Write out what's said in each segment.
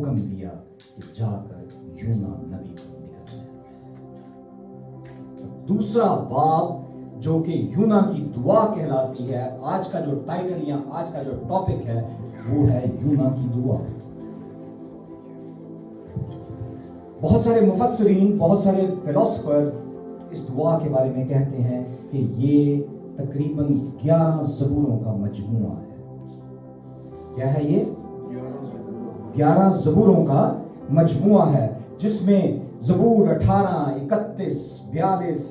حکم دیا کہ جا کر یونا نبی کو نکل جائے. دوسرا باب جو کہ یونا کی دعا کہلاتی ہے، آج کا جو ٹائٹل یا آج کا جو ٹاپک ہے وہ ہے یونا کی دعا. بہت سارے مفسرین، بہت سارے فلسفر اس دعا کے بارے میں کہتے ہیں کہ یہ تقریباً 11 زبوروں کا مجموعہ ہے. کیا ہے یہ؟ 11 زبوروں کا مجموعہ ہے، جس میں زبور 18، 31، 42،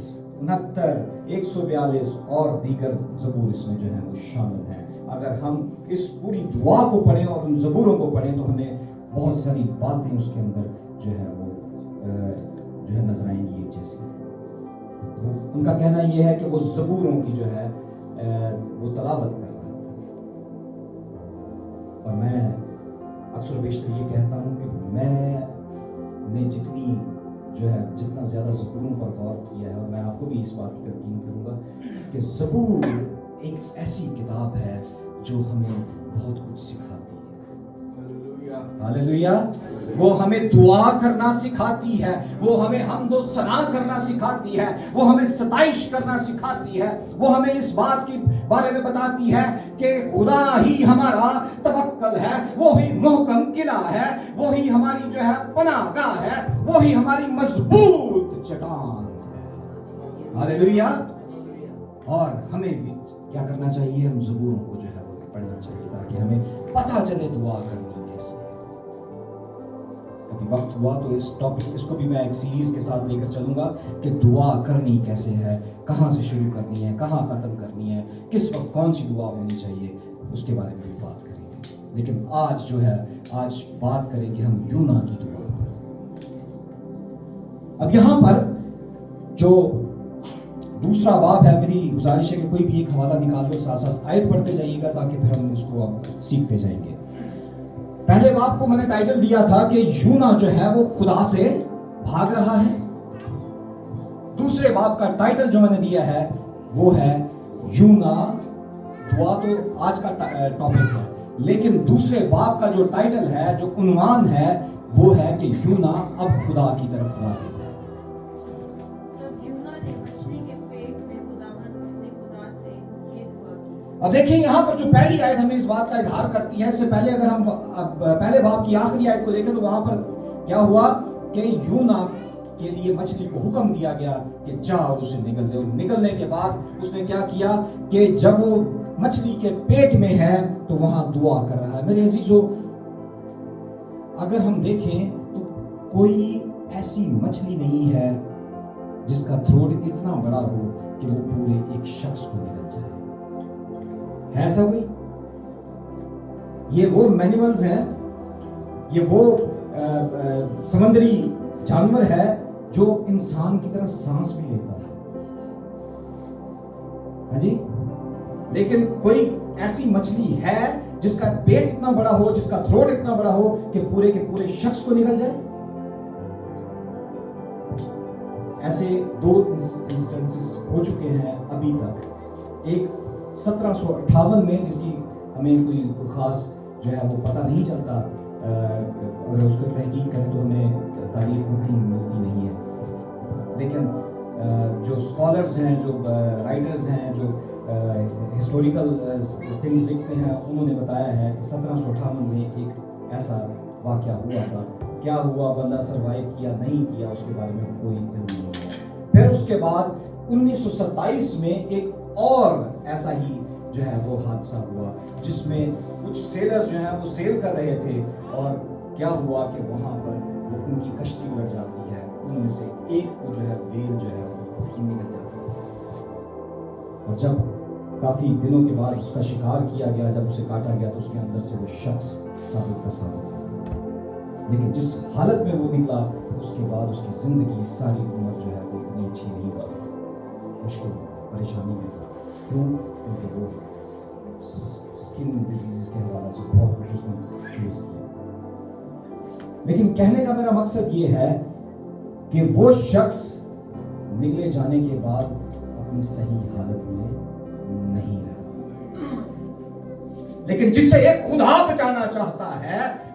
69، 142 اور دیگر زبور اس میں جو ہیں وہ شامل ہیں. اگر ہم اس پوری دعا کو پڑھیں اور ان زبوروں کو پڑھیں تو ہمیں بہت ساری باتیں اس کے اندر جو ہے وہ نظر آئیں گی ایک جیسی. ان کا کہنا یہ ہے کہ وہ زبوروں کی جو ہے وہ تلاوت کر رہا تھا. اور میں اکثر و بیشتر یہ کہتا ہوں کہ میں نے جتنا زیادہ زبوروں پر غور کیا ہے، اور میں آپ کو بھی اس بات کی تلقین کروں گا کہ زبور ایک ایسی کتاب ہے جو ہمیں بہت کچھ سکھاتی ہے. ہاللیلویا. وہ ہمیں دعا کرنا سکھاتی ہے، وہ ہمیں حمد و ثنا کرنا سکھاتی ہے، وہ ہمیں ستائش کرنا سکھاتی ہے، وہ ہمیں اس بات کے بارے میں بتاتی ہے کہ خدا ہی ہمارا توکل ہے، وہی محکم قلعہ ہے، وہی ہماری جو ہے پناہ گاہ ہے، وہی ہماری مضبوط چٹان ہے. ہاللیلویا. اور ہمیں بھی کیا کرنا چاہیے؟ ہم زبوروں کو جو ہے وہ پڑھنا چاہیے تاکہ ہمیں پتہ چلے دعا کرنی کیسے. کبھی وقت ہوا تو اس کو بھی میں ایک سیریز کے ساتھ لے کر چلوں گا کہ دعا کرنی کیسے ہے، کہاں سے شروع کرنی ہے، کہاں ختم کرنی ہے، کس وقت کون سی دعا ہونی چاہیے، اس کے بارے میں بھی بات کریں گے. لیکن آج بات کریں گے ہم یونا کی دعا پر. اب یہاں پر جو دوسرا باب ہے، میری گزارش ہے کہ کوئی بھی ایک حوالہ نکال لو، ساتھ ساتھ آیت پڑھتے جائیے گا تاکہ پھر ہم اس کو سیکھتے جائیں گے. پہلے باب کو میں نے ٹائٹل دیا تھا کہ یونا جو ہے وہ خدا سے بھاگ رہا ہے. دوسرے باب کا ٹائٹل جو میں نے دیا ہے وہ ہے یونا. دعا تو آج کا ٹاپک ہے، لیکن دوسرے باب کا جو ٹائٹل ہے، جو عنوان ہے، وہ ہے کہ یونا اب خدا کی طرف راغب ہے. اب دیکھیں یہاں پر جو پہلی آیت ہمیں اس بات کا اظہار کرتی ہے. اس سے پہلے اگر ہم پہلے باب کی آخری آیت کو دیکھیں تو وہاں پر کیا ہوا کہ یونا کے لیے مچھلی کو حکم دیا گیا کہ جا اور اسے نگل دے. اور نگلنے کے بعد اس نے کیا کیا کہ جب وہ مچھلی کے پیٹ میں ہے تو وہاں دعا کر رہا ہے. میرے عزیزو، اگر ہم دیکھیں تو کوئی ایسی مچھلی نہیں ہے جس کا تھروٹ اتنا بڑا ہو کہ وہ پورے ایک شخص کو نگل جائے. ہے ایسا کوئی؟ یہ وہ مینیملز ہیں، یہ وہ سمندری جانور ہے جو انسان کی طرح سانس بھی لیتا ہے. ہاں جی. لیکن کوئی ایسی مچھلی ہے جس کا پیٹ اتنا بڑا ہو، جس کا تھروٹ اتنا بڑا ہو کہ پورے کے پورے شخص کو نگل جائے؟ ایسے 2 انسٹنسز ہو چکے ہیں ابھی تک. ایک 1758 میں، جس کی ہمیں کوئی خاص جو ہے وہ پتہ نہیں چلتا، اگر اس کو تحقیق کریں تو ہمیں تاریخ میں کہیں ملتی نہیں ہے. لیکن جو اسکالرز ہیں، جو رائٹرز ہیں، جو ہسٹوریکل تھنگز لکھتے ہیں، انہوں نے بتایا ہے کہ 1758 میں ایک ایسا واقعہ ہوا تھا. کیا ہوا، بندہ سروائیو کیا نہیں کیا، اس کے بارے میں کوئی علم نہیں ہے. پھر اس کے بعد 1927 میں ایک اور ایسا ہی جو ہے وہ حادثہ ہوا جس میں کچھ سیلرز جو ہیں وہ سیل کر رہے تھے، اور کیا ہوا کہ وہاں پر ان کی کشتی الٹ جاتی ہے. ان میں سے ایک کو جو ہے ویل جو ہے وہ نگل جاتی ہے. اور جب کافی دنوں کے بعد اس کا شکار کیا گیا، جب اسے کاٹا گیا تو اس کے اندر سے وہ شخص ثابت کا ثابت. لیکن جس حالت میں وہ نکلا اس کے بعد اس کی زندگی ساری عمر جو ہے وہ اتنی اچھی نہیں تھی، مشکل پریشانی میں تھا. کیوں؟ کیونکہ وہ اسکن ڈیزیز کے حوالے سے بہت کچھ اس نے فیس کیا. لیکن کہنے کا میرا مقصد یہ ہے کہ وہ شخص نگلے جانے کے بعد اپنی صحیح حالت میں نہیں رہا. لیکن جس سے ایک خدا بچانا چاہتا ہے